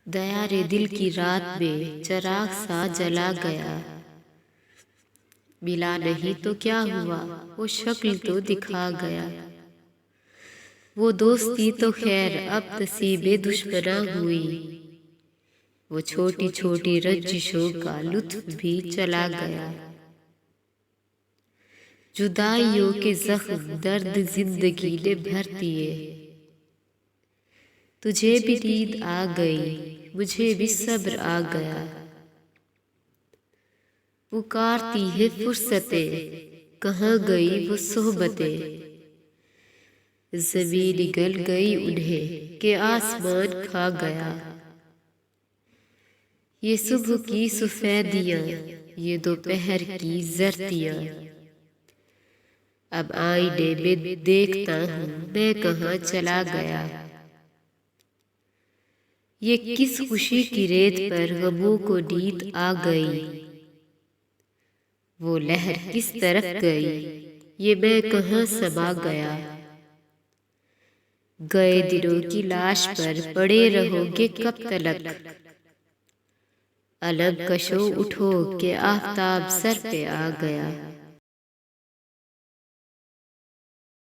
दया रे दिल की रात में चराग सा जला गया। मिला नहीं तो क्या हुआ, वो शक्ल तो दिखा गया। वो दोस्ती तो खैर अब नसीबे दुश्मना हुई। वो छोटी छोटी रंजिशों का लुत्फ भी चला गया। जुदाइयों के जख्म दर्द जिंदगी ने भर दिए। तुझे भी नींद आ गई, मुझे भी सब्र आ गया। पुकारती है फुर्सतें, कहाँ गई वो सोहबतें। ज़मीं निगल गई उन्हें कि आसमान खा गया। ये सुबह की सफेदियाँ, ये दोपहर की जर्दियाँ। अब आईने में देखता हूँ मैं कहाँ चला गया। ये किस खुशी की रेत पर गमों को नींद आ गई। वो लहर किस तरफ गई, ये मैं कहाँ समा गया। गए दिनों की लाश पर पड़े रहोगे कब तलक। अलग कशो उठो के आफताब सर पे आ गया।